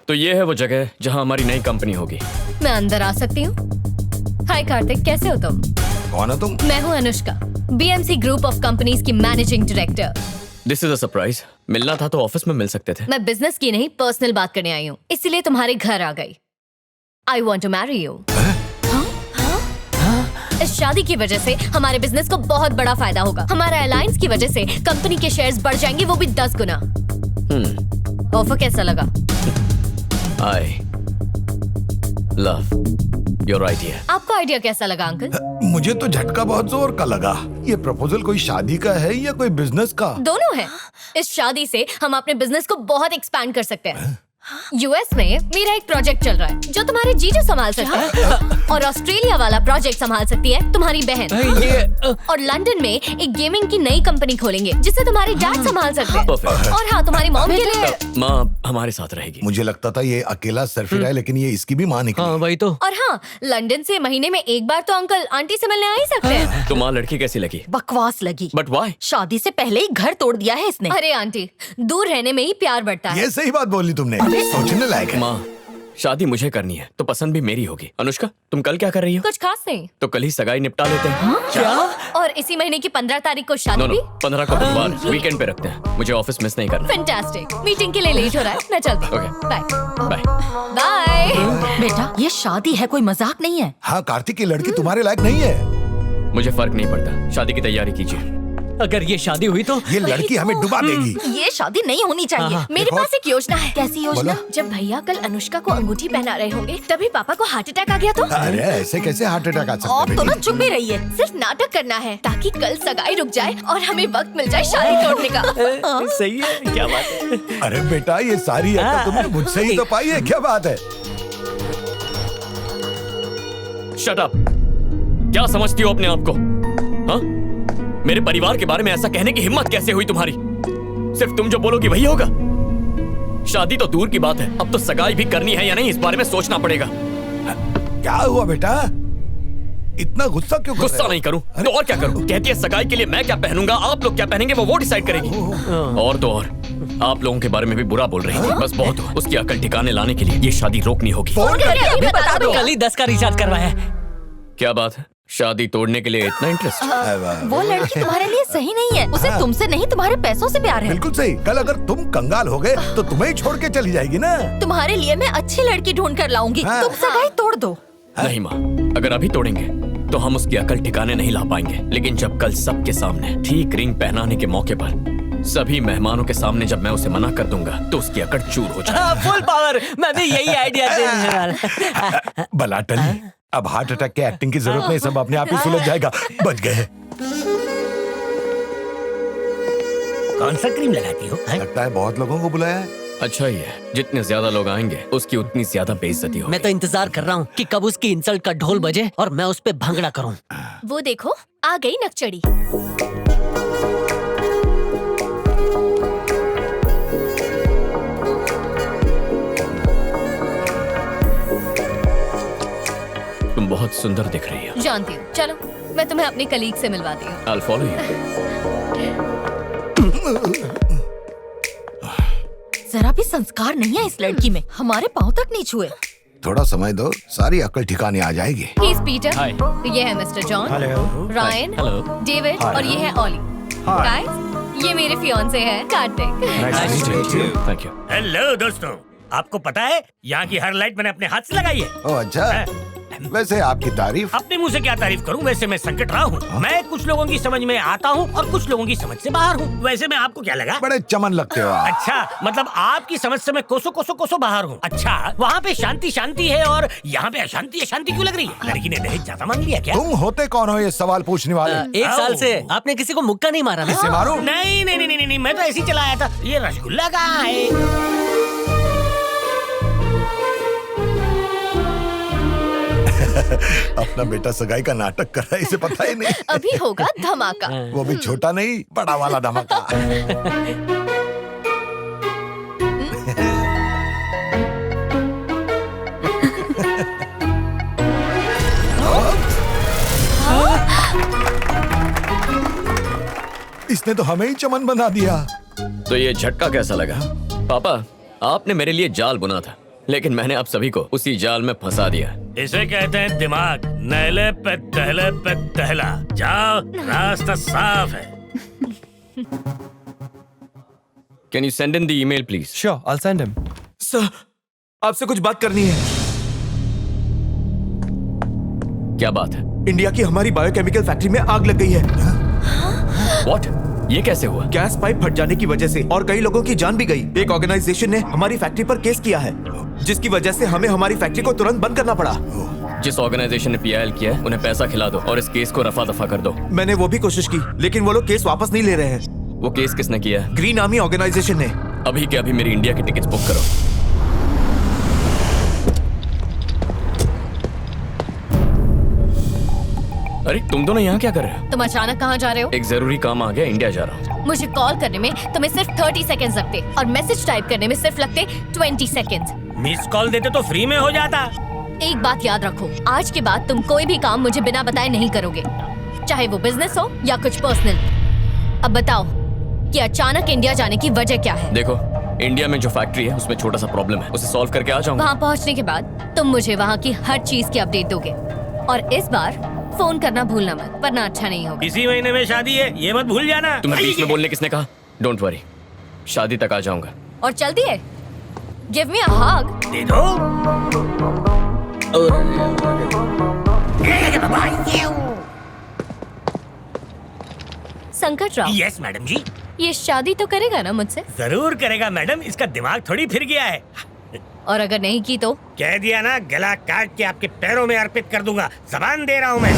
तो ये है वो जगह जहाँ हमारी नई कंपनी होगी। मैं अंदर आ सकती हूँ? हाय कार्तिक, कैसे हो तुम? कौन हो तुम? मैं हूँ Anushka, BMC group of companies की managing director. This is a surprise. मिलना था तो ऑफिस में मिल सकते थे। मैं बिजनेस की नहीं, पर्सनल बात करने आई हूँ, इसीलिए तुम्हारे घर आ गई। I want to marry you. इस शादी की वजह से हमारे बिजनेस को बहुत बड़ा फायदा होगा। हमारा अलायंस की वजह से कंपनी के शेयर्स बढ़ जाएंगे, वो भी 10 गुना। ऑफर कैसा लगा? I love your idea. आपको आइडिया कैसा लगा अंकल? मुझे तो झटका बहुत जोर का लगा। ये प्रपोजल कोई शादी का है या कोई बिजनेस का? दोनों है। इस शादी से हम अपने बिजनेस को बहुत एक्सपैंड कर सकते हैं। यूएस में मेरा एक प्रोजेक्ट चल रहा है जो तुम्हारे जीजू संभाल सकते हैं, और ऑस्ट्रेलिया वाला प्रोजेक्ट संभाल सकती है तुम्हारी बहन। और लंदन में एक गेमिंग की नई कंपनी खोलेंगे जिसे तुम्हारे डैड संभाल सकते हैं। Perfect. और हाँ, तुम्हारी मॉम के लिए। माँ हमारे साथ रहेगी। मुझे लगता था ये अकेला सरफिरा है, लेकिन ये इसकी भी माँ निकली। हाँ वही तो। और हाँ, लंदन से महीने में एक बार तो अंकल आंटी से मिलने आ ही सकते हैं। तो माँ लड़की कैसी लगी? बकवास लगी। But why? शादी से पहले ही घर तोड़ दिया है इसने। अरे आंटी, दूर रहने में ही प्यार बढ़ता है। ये सही बात बोली तुमने, सोचने लायक है। माँ शादी मुझे करनी है तो पसंद भी मेरी होगी। अनुष्का तुम कल क्या कर रही हो? कुछ खास नहीं। तो कल ही सगाई निपटा लेते हैं। क्या? और इसी महीने की 15 तारीख को शादी नो भी? 15 को बुधवार वीकेंड पे रखते हैं। मुझे ऑफिस मिस नहीं करना। फैंटास्टिक। मीटिंग के लिए लेट हो रहा है, मैं चलती हूँ। Okay. Bye bye. बाय। बेटा ये शादी है, कोई मजाक नहीं है। हाँ, कार्तिक की लड़की तुम्हारे लायक नहीं है। मुझे फर्क नहीं पड़ता, शादी की तैयारी कीजिए। अगर ये शादी हुई तो ये लड़की हमें डुबा देगी। ये शादी नहीं होनी चाहिए। मेरे पास एक योजना है। कैसी योजना? जब भैया कल अनुष्का को अंगूठी पहना रहे होंगे तभी पापा को हार्ट अटैक आ गया तो? अरे ऐसे कैसे हार्ट अटैक आ सकता आप है तो ना बेटी? चुप ही रहिए। सिर्फ नाटक करना है ताकि कल सगाई रुक जाए और हमें वक्त मिल जाए शादी तोड़ने का। सही है, क्या बात है। अरे बेटा ये सारी अकल तुमने मुझसे ही तो पाई है, क्या बात है? Shut up. क्या समझती हो अपने आप को? हाँ? मेरे परिवार के बारे में ऐसा कहने की हिम्मत कैसे हुई तुम्हारी? सिर्फ तुम जो बोलोगी वही होगा? शादी तो दूर की बात है, अब तो सगाई भी करनी है या नहीं इस बारे में सोचना पड़ेगा। क्या हुआ बेटा, इतना गुस्सा क्यों कर रहे गुस्सा हो? नहीं करूं तो और क्या करूं? कहती है सगाई के लिए मैं क्या पहनूंगा, आप लोग क्या पहनेंगे वो डिसाइड करेगी। और तो और आप लोगों के बारे में भी बुरा बोल रही थी। बस बहुत हो, उसकी अकल ठिकाने लाने के लिए ये शादी रोकनी होगी। फोन करके अभी बता दो। कल ही 10 का रिचार्ज करवाया है। क्या बात है, शादी तोड़ने के लिए इतना इंटरेस्ट? वो लड़की तुम्हारे लिए सही नहीं है। उसे तुमसे नहीं तुम्हारे पैसों से प्यार है। बिल्कुल सही। कल अगर तुम कंगाल हो गए तो तुम्हें ही छोड़ के चली जाएगी ना। तुम्हारे लिए मैं अच्छी लड़की ढूंढ कर लाऊंगी। हाँ। तुम सगाई तोड़ दो। नहीं माँ, अगर अभी तोड़ेंगे तो हम उसकी अकल ठिकाने नहीं ला पाएंगे। लेकिन जब कल सबके सामने ठीक रिंग पहनाने के मौके पर सभी मेहमानों के सामने जब मैं उसे मना कर दूंगा तो उसकी अकड़ चूर हो जाएगी। Full power. मैं भी यही आइडिया देने वाला। भला टली, अब हार्ट अटैक की एक्टिंग की जरूरत नहीं, सब अपने आप ही सुलझ जाएगा। बच गए। कौन सा क्रीम लगाती हो? लगता है बहुत लोगों को बुलाया है। अच्छा ही है, जितने ज्यादा लोग आएंगे उसकी उतनी ज्यादा बेइज्जती होगी। मैं तो इंतजार कर रहा हूँ कि कब उसकी इंसल्ट का ढोल बजे और मैं उस पे भंगड़ा करूँ। वो देखो आ गई नकचड़ी। तुम बहुत सुंदर दिख रही हो। जानती हूँ, चलो मैं तुम्हें अपने कलीग से मिलवाती हूँ। I'll follow you. जरा भी संस्कार नहीं है इस लड़की में, हमारे पाँव तक नहीं छुए। थोड़ा समय दो, सारी अकल ठिकाने आ जाएगी। He is Peter. Hi. ये है mister John, Ryan, Hello. David और ये है ऑली। गाइस, ये मेरे फियांसे हैं कार्तिक। Thank you. हेलो दोस्तों, आपको पता है यहाँ की हर लाइट मैंने अपने हाथ से लगाई है। ओ अच्छा, वैसे आपकी तारीफ। अपने मुंह से क्या तारीफ करूँ, वैसे मैं संकट रहा हूँ। मैं कुछ लोगों की समझ में आता हूँ और कुछ लोगों की समझ से बाहर हूँ। वैसे मैं आपको क्या लगा? बड़े चमन लगते हो आप। अच्छा, मतलब आपकी समझ से मैं कोसों बाहर हूँ। अच्छा, वहाँ पे शांति शांति है और यहाँ पे अशांति अशांति क्यों लग रही है? लड़की ने दहेज ज्यादा मांग लिया क्या? तुम होते कौन हो ये सवाल पूछने वाले? 1 साल से आपने किसी को मुक्का नहीं मारा ना? इसे मारो। नहीं नहीं नहीं नहीं, मैं तो ऐसे ही चलाया था। ये रसगुल्ला कहाँ है? अपना बेटा सगाई का नाटक कर रहा है, इसे पता ही नहीं। अभी होगा धमाका। वो भी छोटा नहीं, बड़ा वाला धमाका। इसने तो हमें ही चमन बना दिया। तो ये झटका कैसा लगा? पापा, आपने मेरे लिए जाल बुना था, लेकिन मैंने आप सभी को उसी जाल में फंसा दिया। इसे कहते हैं दिमाग। नहले पे दहला। जाओ, रास्ता साफ है। Can you send in the email please? Sure, I'll send him. Sir, आपसे कुछ बात करनी है। क्या बात है? इंडिया की हमारी बायोकेमिकल फैक्ट्री में आग लग गई है। व्हाट? ये कैसे हुआ? गैस पाइप फट जाने की वजह से और कई लोगों की जान भी गई। एक ऑर्गेनाइजेशन ने हमारी फैक्ट्री पर केस किया है, जिसकी वजह से हमें हमारी फैक्ट्री को तुरंत बंद करना पड़ा। जिस ऑर्गेनाइजेशन ने पीआईएल किया है उन्हें पैसा खिला दो और इस केस को रफा दफा कर दो। मैंने वो भी कोशिश की, लेकिन वो लोग केस वापस नहीं ले रहे हैं। वो केस किसने किया है? ग्रीन आर्मी ऑर्गेनाइजेशन ने। अभी के अभी मेरी इंडिया की टिकट्स बुक करो। अरे तुम दोनों यहाँ क्या कर रहे हो? तुम अचानक कहाँ जा रहे हो? एक जरूरी काम आ गया, इंडिया जा रहा हूँ। मुझे कॉल करने में तुम्हें सिर्फ 30 सेकंड्स लगते और मैसेज टाइप करने में सिर्फ लगते 20 सेकंड्स। मिस कॉल देते तो फ्री में हो जाता। एक बात याद रखो, आज के बाद तुम कोई भी काम मुझे बिना बताए नहीं करोगे, चाहे वो बिजनेस हो या कुछ पर्सनल। अब बताओ कि अचानक इंडिया जाने की वजह क्या है? देखो, इंडिया में जो फैक्ट्री है उसमें छोटा सा प्रॉब्लम है, उसे सॉल्व करके आ जाऊंगा। वहाँ पहुँचने के बाद तुम मुझे वहाँ की हर चीज की अपडेट दोगे और इस बार फोन करना भूलना मत, वरना अच्छा नहीं होगा। इसी महीने में शादी है, ये मत भूल जाना। तुम्हें बीच में बोलने किसने कहा? डोंट वरी, शादी तक आ जाऊंगा। और चलती है, गिव मी अ हग। दे दो। संकटराव, यस मैडम जी। ये शादी तो करेगा ना मुझसे? जरूर करेगा मैडम, इसका दिमाग थोड़ी फिर गया है। और अगर नहीं की तो? कह दिया ना, गला काट के आपके पैरों में अर्पित कर दूंगा। जबान दे रहा हूँ मैं।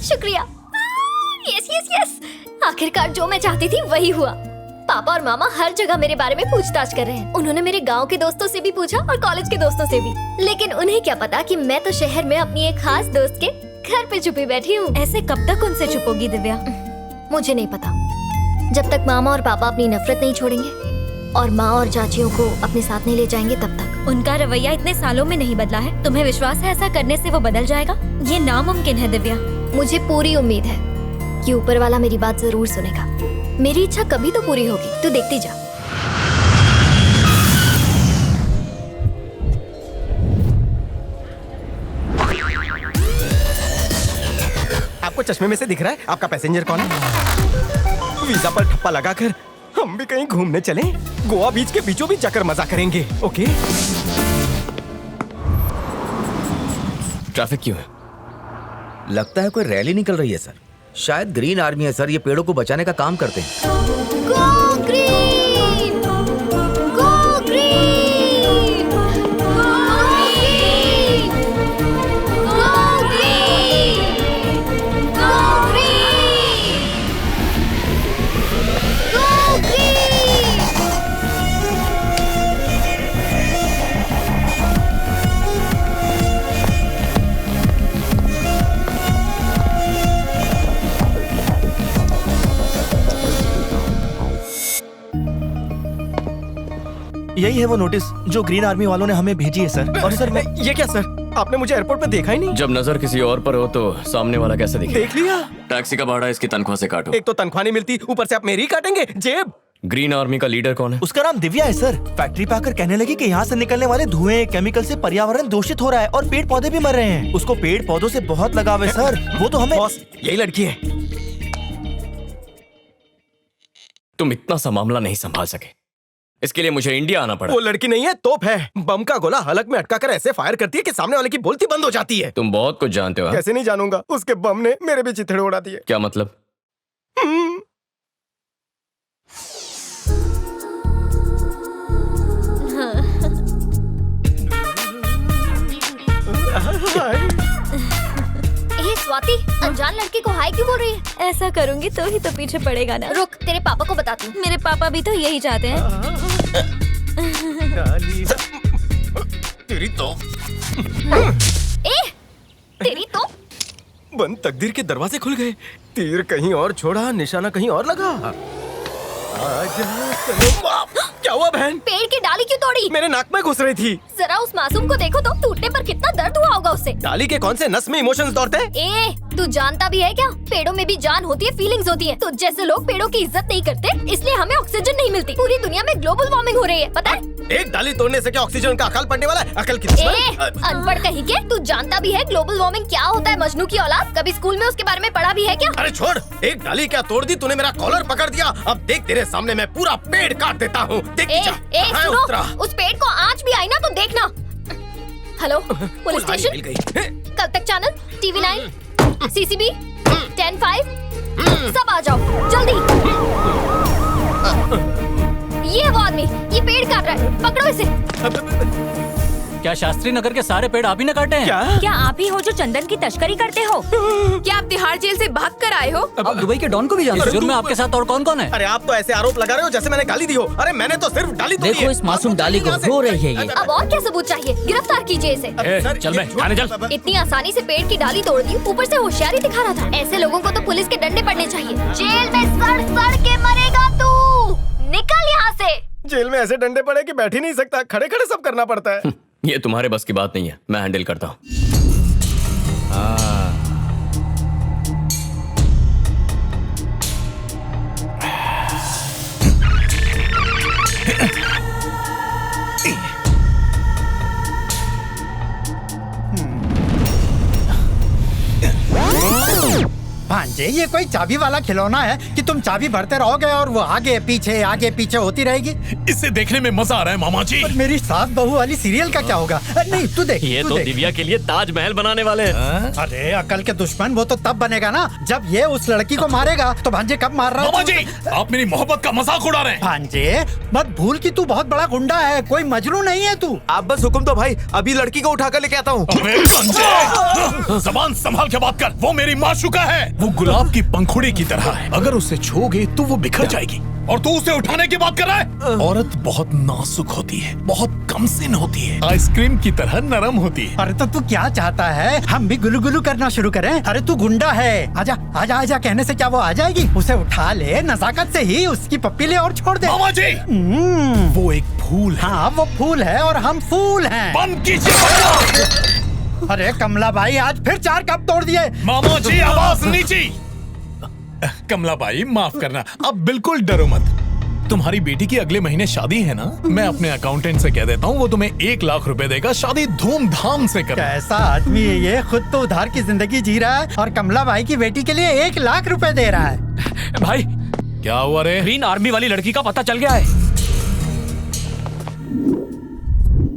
शुक्रिया। यस यस यस, आखिरकार जो मैं चाहती थी वही हुआ। पापा और मामा हर जगह मेरे बारे में पूछताछ कर रहे हैं। उन्होंने मेरे गांव के दोस्तों से भी पूछा और कॉलेज के दोस्तों से भी, लेकिन उन्हें क्या पता कि मैं तो शहर में अपनी एक खास दोस्त के घर पे छुपी बैठी हूँ। ऐसे कब तक उनसे छुपोगी दिव्या? मुझे नहीं पता, जब तक मामा और पापा अपनी नफरत नहीं छोड़ेंगे और माँ और चाचियों को अपने साथ नहीं ले जाएंगे तब तक। उनका रवैया इतने सालों में नहीं बदला है। तुम्हें विश्वास है ऐसा करने से वो बदल जाएगा? ये नामुमकिन है दिव्या। मुझे पूरी उम्मीद है कि ऊपर वाला मेरी बात जरूर सुनेगा। मेरी इच्छा कभी तो पूरी होगी, तू देखती जा। आपको चश्मे में से दिख रहा है आपका पैसेंजर कौन है? वीजा पर ठप्पा लगाकर हम भी कहीं घूमने चलें। गोवा बीच के बीचों बीच जाकर मजा करेंगे। ओके? ट्रैफिक क्यों है? लगता है कोई रैली निकल रही है सर। शायद ग्रीन आर्मी है सर, ये पेड़ों को बचाने का काम करते हैं। Go green! Go green! Go green! Go green! Go green! Go green! यही है वो नोटिस जो ग्रीन आर्मी वालों ने हमें भेजी है सर। और सर मैं ये क्या सर, आपने मुझे एयरपोर्ट पे देखा ही नहीं? जब नजर किसी और पर हो तो सामने वाला कैसे दिखे? देख लिया। टैक्सी का भाड़ा इसकी तनख्वाह से काटो। एक तो तनख्वाह नहीं मिलती, ऊपर से आप मेरी ही काटेंगे जेब। ग्रीन आर्मी का लीडर कौन है? उसका नाम दिव्या है सर। फैक्ट्री पे आकर कहने लगी कि यहाँ से निकलने वाले धुएं केमिकल से पर्यावरण दूषित हो रहा है और पेड़ पौधे भी मर रहे हैं। उसको पेड़ पौधों से बहुत लगाव है सर। वो तो हमें बॉस, यही लड़की है। तुम इतना सा मामला नहीं संभाल सके, इसके लिए मुझे इंडिया आना पड़ा। वो लड़की नहीं है, तोप है। बम का गोला हलक में अटका कर ऐसे फायर करती है कि सामने वाले की बोलती बंद हो जाती है। तुम बहुत कुछ जानते हो। कैसे नहीं जानूंगा, उसके बम ने मेरे भी चिथड़े उड़ा दिए। क्या मतलब? स्वाति, अनजान लड़की को हाय क्यों बोल रही है? ऐसा करूंगी तो ही तो पीछे पड़ेगा ना। रुक, तेरे पापा को बताती हूँ। मेरे पापा भी तो यही चाहते हैं। तेरी तो तेरी तो बंद तकदीर के दरवाजे खुल गए। तीर कहीं और छोड़ा, निशाना कहीं और लगा। क्या हुआ बहन? पेड़ की डाली क्यों तोड़ी? मेरे नाक में घुस रही थी। जरा उस मासूम को देखो तो, टूटने पर कितना दर्द हुआ होगा उससे। डाली के कौन से नस में इमोशंस दौड़ते हैं? तू जानता भी है क्या? पेड़ों में भी जान होती है, फीलिंग्स होती है। तो जैसे लोग पेड़ों की इज्जत नहीं करते, इसलिए हमें ऑक्सीजन नहीं मिलती। पूरी दुनिया में ग्लोबल वार्मिंग हो रही है, पता है? एक डाली तोड़ने से क्या ऑक्सीजन का अकाल पड़ने वाला है? अकल की अनपढ़ कहीं के, तू जानता भी है ग्लोबल वार्मिंग क्या होता है? मजनू की औलाद, कभी स्कूल में उसके बारे में पढ़ा भी है क्या? अरे छोड़, एक डाली क्या तोड़ दी तूने, मेरा कॉलर पकड़ दिया। अब देख तेरे सामने मैं पूरा पेड़ काट देता हूँ। सुनो, उस पेड़ को आँच भी आई ना तो देखना। हेलो पुलिस स्टेशन, कल तक चैनल TV9, CCB 10-5 सब आ जाओ जल्दी। ये वो आदमी ये पेड़ काट रहा है, पकड़ो इसे। क्या शास्त्री नगर के सारे पेड़ आप ही न काटे हैं? क्या आप ही हो जो चंदन की तस्करी करते हो? क्या आप तिहाड़ जेल से भाग कर आए हो? आप दुबई के डॉन को भी जानते हो? जुर्म में आपके साथ और कौन कौन है? अरे आप तो ऐसे आरोप लगा रहे हो जैसे मैंने गाली दी हो। अरे मैंने तो सिर्फ डाली तोड़ी है। देखो इस मासूम डाली को, रो रही है ये। अब और क्या सबूत चाहिए? गिरफ्तार कीजिए इसे। चल बे, थाने चल। इतनी आसानी से पेड़ की डाली तोड़ दी, ऊपर से होशियारी दिखा रहा था। ऐसे लोगों को तो पुलिस के डंडे पड़ने चाहिए। जेल में सड़ सड़ के मरेगा तू। निकल यहाँ से। जेल में ऐसे डंडे पड़े कि बैठ ही नहीं सकता, खड़े खड़े सब करना पड़ता है। ये तुम्हारे बस की बात नहीं है, मैं हैंडल करता हूँ। भांजे, ये कोई चाबी वाला खिलौना है कि तुम चाबी भरते रहोगे और वो आगे पीछे होती रहेगी? इससे देखने में मजा आ रहा है मामा जी। और मेरी सास बहू वाली सीरियल का क्या होगा? नहीं तू देख, ये तो दिव्या के लिए ताजमहल बनाने वाले हैं। अरे अकल के दुश्मन वो तो तब बनेगा ना जब ये उस लड़की को मारेगा। तो भांजे कब मार रहा है? मामा जी, आप मेरी मोहब्बत का मजाक उड़ा रहे हैं। भांजे मत भूल कि तू बहुत बड़ा गुंडा है, कोई मजनू नहीं है तू। आप बस हुक्म दो भाई, अभी लड़की को उठा कर लेके आता हूँ। जबान संभाल के बात कर, वो मेरी माशूका है। वो गुलाब की पंखुड़ी की तरह है, अगर उसे छूओगे तो वो बिखर जाएगी। और तू उसे उठाने की बात कर रहा है? औरत बहुत नाजुक होती है, बहुत कमसिन होती है, आइसक्रीम की तरह नरम होती है। अरे तो तू क्या चाहता है, हम भी गुलू गुलू करना शुरू करें? अरे तू गुंडा है, आजा आजा आजा कहने से क्या वो आ जाएगी? उसे उठा ले, नजाकत से ही उसकी पप्पी ले और छोड़ दे। मामा जी, वो एक फूल है। हाँ वो फूल है और हम फूल हैं। बंद कीजिए। अरे कमला भाई, आज फिर 4 कप तोड़ दिए। मामा जी आवाज नीचे। कमला भाई माफ करना, अब बिल्कुल डरो मत। तुम्हारी बेटी की अगले महीने शादी है ना? मैं अपने अकाउंटेंट से कह देता हूँ, वो तुम्हें 1 लाख रुपए देगा। शादी धूमधाम से कर। कैसा आदमी है ये, खुद तो उधार की जिंदगी जी रहा है और कमला भाई की बेटी के लिए 1 लाख रुपए दे रहा है। भाई क्या हुआ रे? ग्रीन आर्मी वाली लड़की का पता चल गया है।